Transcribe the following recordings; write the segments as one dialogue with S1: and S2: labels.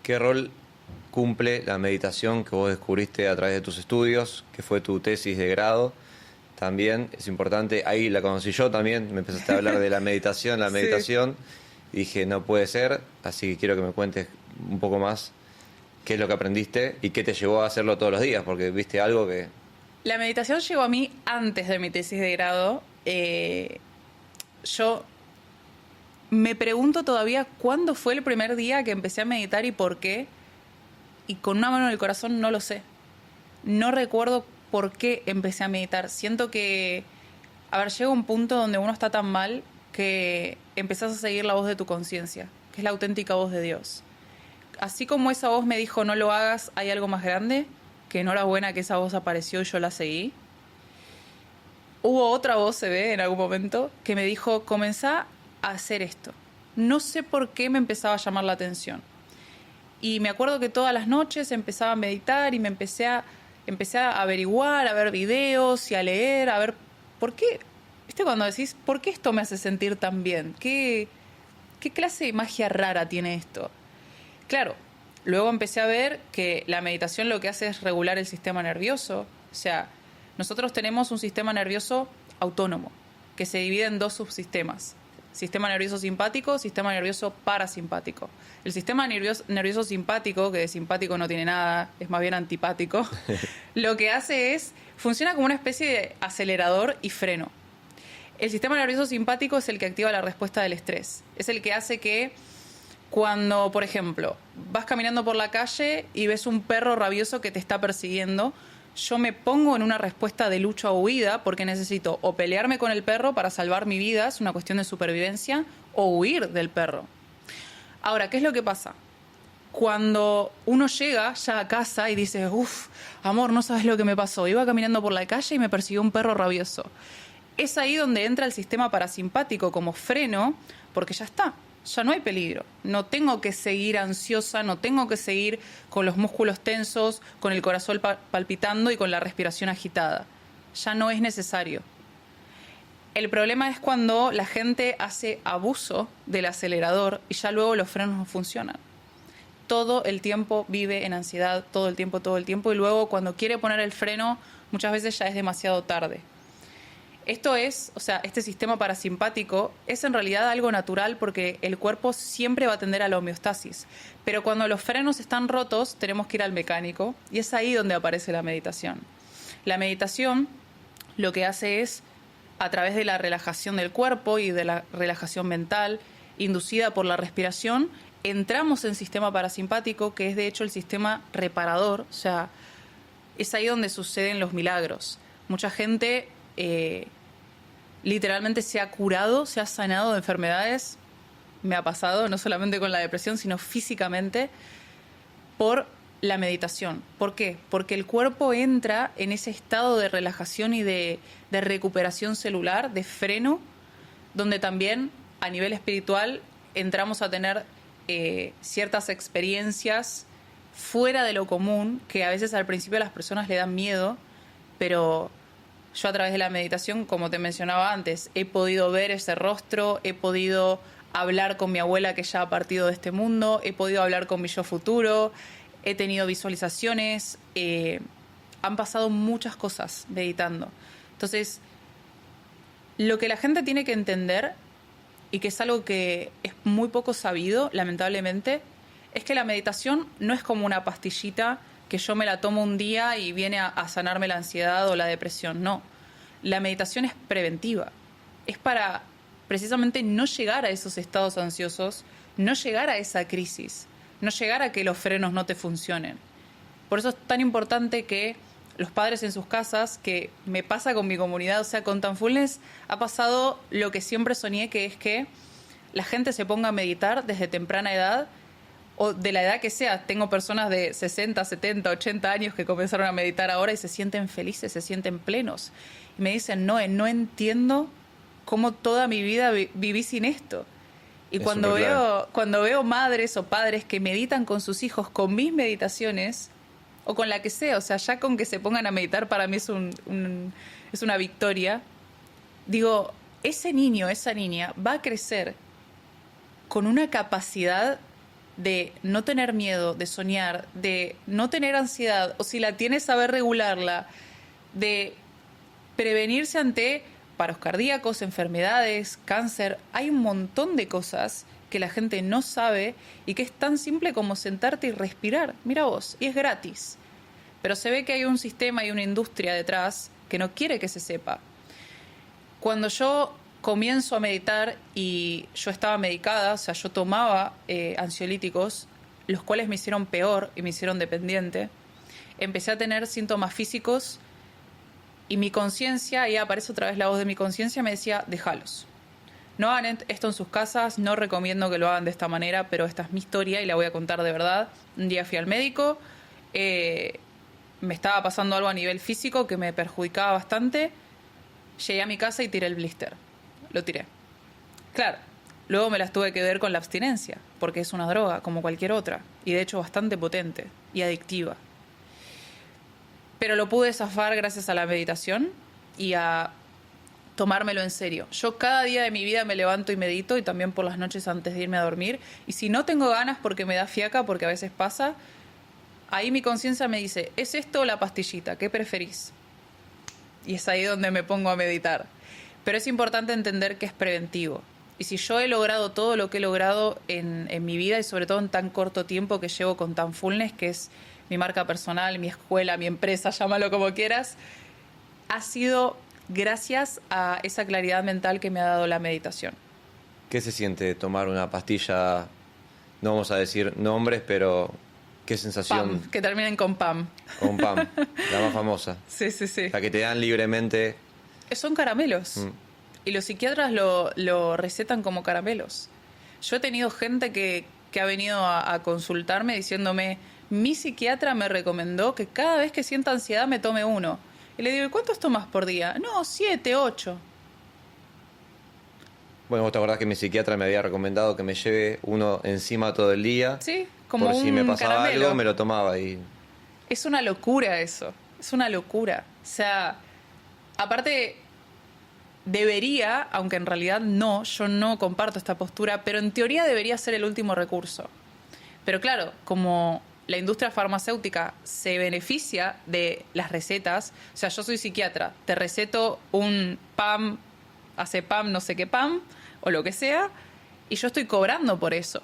S1: ¿Qué rol cumple la meditación que vos descubriste a través de tus estudios, que fue tu tesis de grado? También es importante, ahí la conocí yo también, me empezaste a hablar de la meditación,
S2: Sí.
S1: y dije, no puede ser, así que quiero que me cuentes un poco más qué es lo que aprendiste y qué te llevó a hacerlo todos los días, porque viste algo que...
S2: La meditación llegó a mí antes de mi tesis de grado. Yo me pregunto todavía cuándo fue el primer día que empecé a meditar y por qué. Y con una mano en el corazón no lo sé. No recuerdo por qué empecé a meditar. Siento que, a ver, llega un punto donde uno está tan mal que empezás a seguir la voz de tu conciencia, que es la auténtica voz de Dios. Así como esa voz me dijo no lo hagas, hay algo más grande, que enhorabuena que esa voz apareció y yo la seguí. Hubo otra voz, se ve, en algún momento, que me dijo, comenzá a hacer esto. No sé por qué me empezaba a llamar la atención. Y me acuerdo que todas las noches empezaba a meditar y empecé a averiguar, a ver videos y a leer, a ver por qué. ¿Viste cuando decís, por qué esto me hace sentir tan bien? ¿Qué clase de magia rara tiene esto? Claro, luego empecé a ver que la meditación lo que hace es regular el sistema nervioso. O sea, nosotros tenemos un sistema nervioso autónomo que se divide en dos subsistemas. Sistema nervioso simpático, sistema nervioso parasimpático. El sistema nervioso simpático, que de simpático no tiene nada, es más bien antipático, lo que hace es, funciona como una especie de acelerador y freno. El sistema nervioso simpático es el que activa la respuesta del estrés. Es el que hace que cuando, por ejemplo, vas caminando por la calle y ves un perro rabioso que te está persiguiendo, yo me pongo en una respuesta de lucha o huida porque necesito o pelearme con el perro para salvar mi vida, es una cuestión de supervivencia, o huir del perro. Ahora, ¿qué es lo que pasa? Cuando uno llega ya a casa y dice, uff, amor, no sabes lo que me pasó, iba caminando por la calle y me persiguió un perro rabioso. Es ahí donde entra el sistema parasimpático como freno, porque ya está. Ya no hay peligro. No tengo que seguir ansiosa, no tengo que seguir con los músculos tensos, con el corazón palpitando y con la respiración agitada. Ya no es necesario. El problema es cuando la gente hace abuso del acelerador y ya luego los frenos no funcionan. Todo el tiempo vive en ansiedad, todo el tiempo, y luego cuando quiere poner el freno, muchas veces ya es demasiado tarde. Esto es, o sea, este sistema parasimpático es en realidad algo natural porque el cuerpo siempre va a tender a la homeostasis. Pero cuando los frenos están rotos, tenemos que ir al mecánico y es ahí donde aparece la meditación. La meditación lo que hace es, a través de la relajación del cuerpo y de la relajación mental, inducida por la respiración, entramos en sistema parasimpático, que es de hecho el sistema reparador, o sea, es ahí donde suceden los milagros. Mucha gente literalmente se ha curado, se ha sanado de enfermedades, me ha pasado, no solamente con la depresión, sino físicamente, por la meditación. ¿Por qué? Porque el cuerpo entra en ese estado de relajación y de recuperación celular, de freno, donde también a nivel espiritual entramos a tener ciertas experiencias fuera de lo común, que a veces al principio a las personas le dan miedo, pero yo a través de la meditación, como te mencionaba antes, he podido ver ese rostro, he podido hablar con mi abuela que ya ha partido de este mundo, he podido hablar con mi yo futuro, he tenido visualizaciones, han pasado muchas cosas meditando. Entonces, lo que la gente tiene que entender, y que es algo que es muy poco sabido, lamentablemente, es que la meditación no es como una pastillita que yo me la tomo un día y viene a sanarme la ansiedad o la depresión. No, la meditación es preventiva. Es para precisamente no llegar a esos estados ansiosos, no llegar a esa crisis, no llegar a que los frenos no te funcionen. Por eso es tan importante que los padres en sus casas, que me pasa con mi comunidad, o sea, con Tanfulness ha pasado lo que siempre soñé, que es que la gente se ponga a meditar desde temprana edad, o de la edad que sea. Tengo personas de 60, 70, 80 años que comenzaron a meditar ahora y se sienten felices, se sienten plenos. Y me dicen, no entiendo cómo toda mi vida viví sin esto. Y cuando veo madres o padres que meditan con sus hijos con mis meditaciones, o con la que sea, o sea, ya con que se pongan a meditar para mí es una victoria, digo, ese niño, esa niña va a crecer con una capacidad de no tener miedo, de soñar, de no tener ansiedad, o si la tienes, saber regularla, de prevenirse ante paros cardíacos, enfermedades, cáncer. Hay un montón de cosas que la gente no sabe y que es tan simple como sentarte y respirar. Mira vos, y es gratis. Pero se ve que hay un sistema y una industria detrás que no quiere que se sepa. Cuando yo comienzo a meditar y yo estaba medicada, o sea, yo tomaba ansiolíticos, los cuales me hicieron peor y me hicieron dependiente, empecé a tener síntomas físicos y mi conciencia, ahí aparece otra vez la voz de mi conciencia, me decía, déjalos. No hagan esto en sus casas, no recomiendo que lo hagan de esta manera, pero esta es mi historia y la voy a contar de verdad. Un día fui al médico, me estaba pasando algo a nivel físico que me perjudicaba bastante, llegué a mi casa y tiré el blister. Lo tiré. Claro, luego me las tuve que ver con la abstinencia, porque es una droga como cualquier otra, y de hecho bastante potente y adictiva. Pero lo pude zafar gracias a la meditación y a tomármelo en serio. Yo cada día de mi vida me levanto y medito, y también por las noches antes de irme a dormir, y si no tengo ganas porque me da fiaca, porque a veces pasa, ahí mi conciencia me dice, ¿es esto o la pastillita? ¿Qué preferís? Y es ahí donde me pongo a meditar. Pero es importante entender que es preventivo. Y si yo he logrado todo lo que he logrado en mi vida, y sobre todo en tan corto tiempo que llevo con Tanfulness, que es mi marca personal, mi escuela, mi empresa, llámalo como quieras, ha sido gracias a esa claridad mental que me ha dado la meditación.
S1: ¿Qué se siente tomar una pastilla? No vamos a decir nombres, pero ¿qué sensación?
S2: PAM, que terminen con PAM.
S1: Con PAM, la más famosa.
S2: Sí, sí, sí.
S1: La que te dan libremente.
S2: Son caramelos. Y los psiquiatras lo recetan como caramelos. Yo he tenido gente que ha venido a consultarme diciéndome, mi psiquiatra me recomendó que cada vez que sienta ansiedad me tome uno. Y le digo, ¿y cuántos tomas por día? No, 7, 8.
S1: Bueno, vos te acordás que mi psiquiatra me había recomendado que me lleve uno encima todo el día.
S2: Sí, como
S1: por
S2: un
S1: si me pasaba
S2: caramelo.
S1: algo, me lo tomaba y...
S2: Es una locura eso. Es una locura. O sea, aparte, debería, aunque en realidad no, yo no comparto esta postura, pero en teoría debería ser el último recurso. Pero claro, como la industria farmacéutica se beneficia de las recetas, o sea, yo soy psiquiatra, te receto un PAM, Azepam, no sé qué PAM, o lo que sea, y yo estoy cobrando por eso.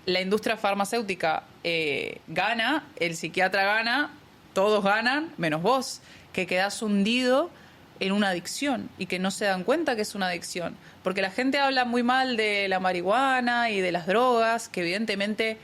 S2: La industria farmacéutica gana, el psiquiatra gana, todos ganan, menos vos, que quedás hundido en una adicción y que no se dan cuenta que es una adicción. Porque la gente habla muy mal de la marihuana y de las drogas, que evidentemente,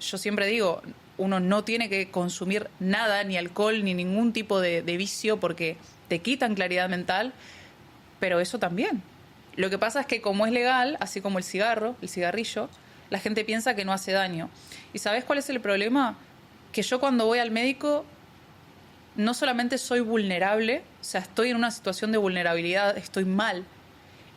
S2: yo siempre digo, uno no tiene que consumir nada, ni alcohol, ni ningún tipo de vicio, porque te quitan claridad mental, pero eso también. Lo que pasa es que como es legal, así como el cigarro, el cigarrillo, la gente piensa que no hace daño. ¿Y sabés cuál es el problema? Que yo cuando voy al médico no solamente soy vulnerable, o sea, estoy en una situación de vulnerabilidad, estoy mal,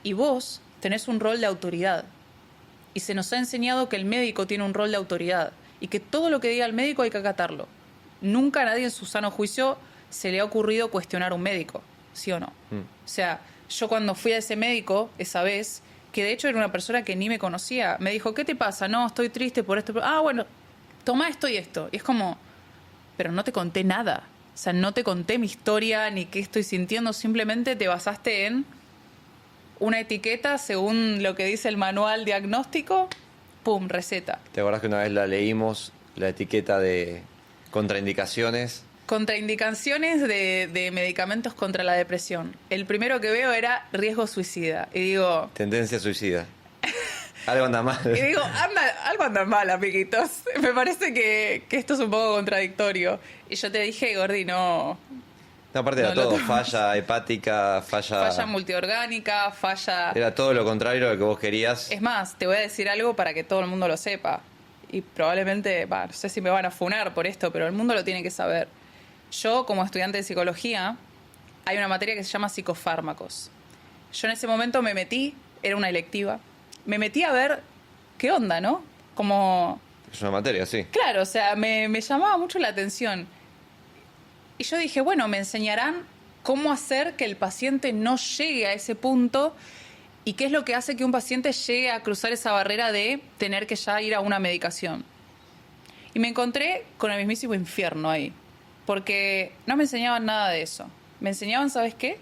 S2: y vos tenés un rol de autoridad. Y se nos ha enseñado que el médico tiene un rol de autoridad y que todo lo que diga el médico hay que acatarlo. Nunca a nadie en su sano juicio se le ha ocurrido cuestionar a un médico, ¿sí o no? O sea, yo cuando fui a ese médico esa vez, que de hecho era una persona que ni me conocía, me dijo, ¿qué te pasa? No, estoy triste por esto. Ah, bueno, toma esto y esto. Y es como, pero no te conté nada. O sea, no te conté mi historia ni qué estoy sintiendo, simplemente te basaste en una etiqueta según lo que dice el manual diagnóstico, ¡pum!, receta.
S1: ¿Te acordás que una vez la leímos, la etiqueta de contraindicaciones?
S2: Contraindicaciones de medicamentos contra la depresión. El primero que veo era riesgo suicida. Y digo...
S1: Tendencia suicida. Algo anda mal.
S2: Y digo, algo anda mal, amiguitos. Me parece que esto es un poco contradictorio. Y yo te dije, Gordi, no...
S1: No, aparte era todo, falla hepática,
S2: falla multiorgánica, falla...
S1: Era todo lo contrario a lo que vos querías.
S2: Es más, te voy a decir algo para que todo el mundo lo sepa. Y probablemente, no sé si me van a funar por esto, pero el mundo lo tiene que saber. Yo, como estudiante de psicología, hay una materia que se llama psicofármacos. Yo en ese momento me metí, era una electiva, me metí a ver qué onda, ¿no? Como...
S1: Es una materia, sí.
S2: Claro, o sea, me llamaba mucho la atención. Y yo dije, bueno, me enseñarán cómo hacer que el paciente no llegue a ese punto ¿Y qué es lo que hace que un paciente llegue a cruzar esa barrera de tener que ya ir a una medicación? Y me encontré con el mismísimo infierno ahí, porque no me enseñaban nada de eso. Me enseñaban, ¿sabes qué?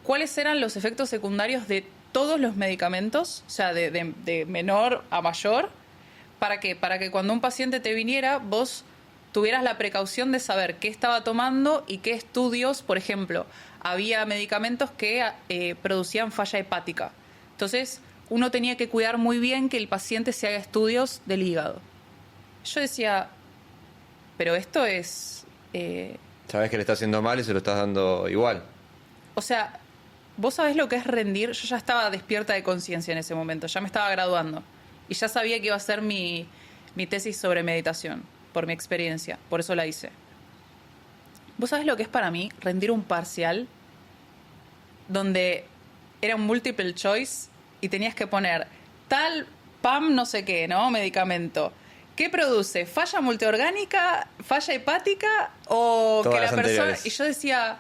S2: ¿Cuáles eran los efectos secundarios de todos los medicamentos? O sea, de menor a mayor. ¿Para qué? Para que cuando un paciente te viniera, vos tuvieras la precaución de saber qué estaba tomando y qué estudios, por ejemplo, había medicamentos que producían falla hepática. Entonces, uno tenía que cuidar muy bien que el paciente se haga estudios del hígado. Yo decía, pero esto es...
S1: Sabes que le está haciendo mal y se lo estás dando igual.
S2: O sea, vos sabés lo que es rendir. Yo ya estaba despierta de conciencia en ese momento, ya me estaba graduando. Y ya sabía que iba a ser mi tesis sobre meditación, por mi experiencia. Por eso la hice. ¿Vos sabés lo que es para mí rendir un parcial donde era un multiple choice y tenías que poner tal PAM no sé qué, ¿no? Medicamento. ¿Qué produce? ¿Falla multiorgánica? ¿Falla hepática? ¿O
S1: Todas
S2: que la
S1: las
S2: persona...?
S1: anteriores.
S2: Y yo decía,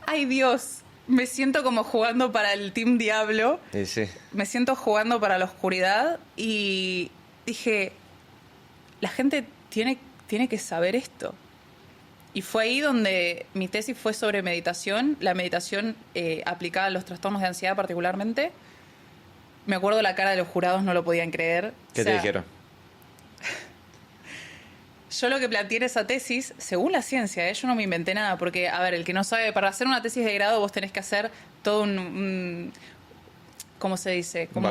S2: ay Dios, me siento como jugando para el Team Diablo.
S1: Y sí.
S2: Me siento jugando para la oscuridad y dije, la gente tiene que saber esto. Y fue ahí donde mi tesis fue sobre meditación, la meditación aplicada a los trastornos de ansiedad particularmente. Me acuerdo la cara de los jurados, no lo podían creer.
S1: ¿Qué te dijeron?
S2: Yo lo que planteé en esa tesis, según la ciencia, yo no me inventé nada, porque, a ver, el que no sabe, para hacer una tesis de grado vos tenés que hacer todo un ¿cómo se dice? Como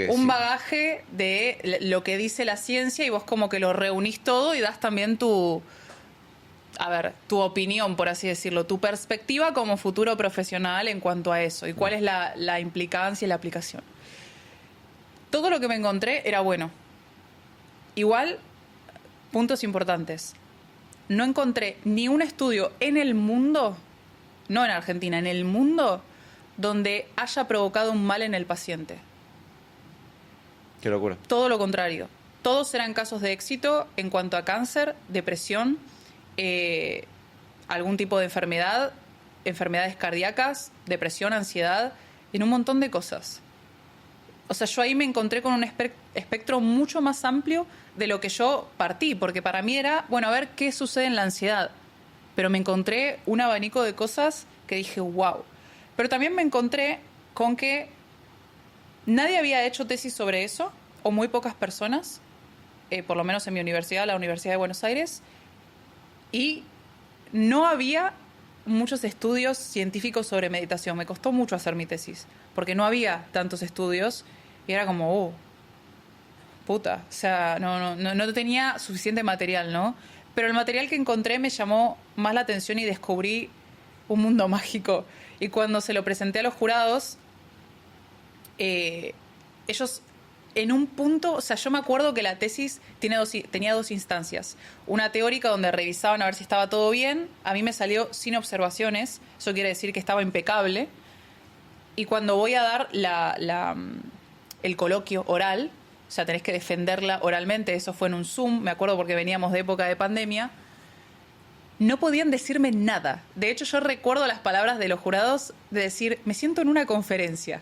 S2: un bagaje de lo que dice la ciencia y vos como que lo reunís todo y das también tu opinión, por así decirlo, tu perspectiva como futuro profesional en cuanto a eso y cuál es la implicancia y la aplicación. Todo lo que me encontré era bueno. Igual, puntos importantes. No encontré ni un estudio en el mundo, no en Argentina, en el mundo, donde haya provocado un mal en el paciente.
S1: Qué locura.
S2: Todo lo contrario. Todos eran casos de éxito en cuanto a cáncer, depresión, algún tipo de enfermedad, enfermedades cardíacas, depresión, ansiedad, en un montón de cosas. O sea, yo ahí me encontré con un espectro mucho más amplio de lo que yo partí, porque para mí era, bueno, a ver qué sucede en la ansiedad. Pero me encontré un abanico de cosas que dije, wow. Pero también me encontré con que nadie había hecho tesis sobre eso, o muy pocas personas, por lo menos en mi universidad, la Universidad de Buenos Aires, y no había muchos estudios científicos sobre meditación. Me costó mucho hacer mi tesis, porque no había tantos estudios, y era como, puta, o sea, no tenía suficiente material, ¿no? Pero el material que encontré me llamó más la atención y descubrí un mundo mágico. Y cuando se lo presenté a los jurados, ellos en un punto, o sea, yo me acuerdo que la tesis tenía dos instancias. Una teórica donde revisaban a ver si estaba todo bien. A mí me salió sin observaciones, eso quiere decir que estaba impecable. Y cuando voy a dar el coloquio oral, o sea, tenés que defenderla oralmente, eso fue en un Zoom, me acuerdo porque veníamos de época de pandemia, no podían decirme nada. De hecho, yo recuerdo las palabras de los jurados de decir, me siento en una conferencia.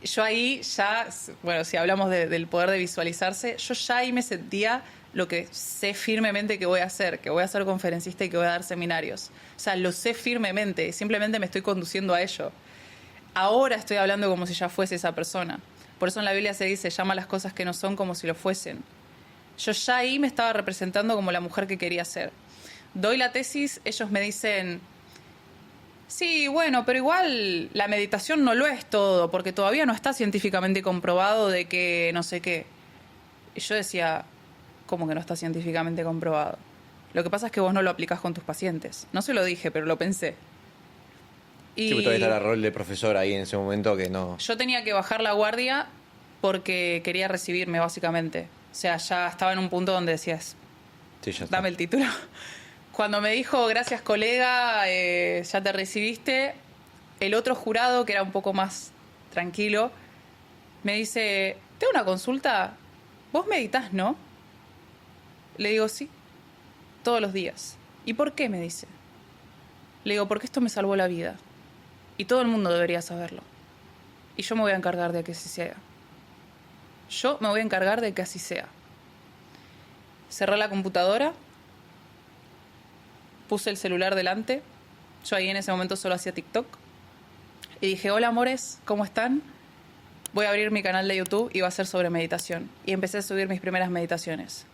S2: Yo ahí ya, bueno, si hablamos del poder de visualizarse, yo ya ahí me sentía lo que sé firmemente que voy a hacer, que voy a ser conferencista y que voy a dar seminarios. O sea, lo sé firmemente, simplemente me estoy conduciendo a ello. Ahora estoy hablando como si ya fuese esa persona. Por eso en la Biblia se dice, llama las cosas que no son como si lo fuesen. Yo ya ahí me estaba representando como la mujer que quería ser. Doy la tesis, ellos me dicen, sí, bueno, pero igual la meditación no lo es todo, porque todavía no está científicamente comprobado de que no sé qué. Y yo decía, ¿cómo que no está científicamente comprobado? Lo que pasa es que vos no lo aplicás con tus pacientes. No se lo dije, pero lo pensé. Y
S1: sí, todavía está el rol de profesor ahí en ese momento que no...
S2: Yo tenía que bajar la guardia porque quería recibirme, básicamente. O sea, ya estaba en un punto donde decías,
S1: sí, ya está.
S2: Dame el título. Cuando me dijo, gracias colega, ya te recibiste, el otro jurado, que era un poco más tranquilo, me dice, tengo una consulta, vos meditas, ¿no? Le digo, sí, todos los días. ¿Y por qué? Me dice. Le digo, porque esto me salvó la vida. Y todo el mundo debería saberlo. Y yo me voy a encargar de que así sea. Yo me voy a encargar de que así sea. Cerré la computadora, puse el celular delante. Yo ahí en ese momento solo hacía TikTok. Y dije, hola amores, ¿cómo están? Voy a abrir mi canal de YouTube y va a ser sobre meditación. Y empecé a subir mis primeras meditaciones.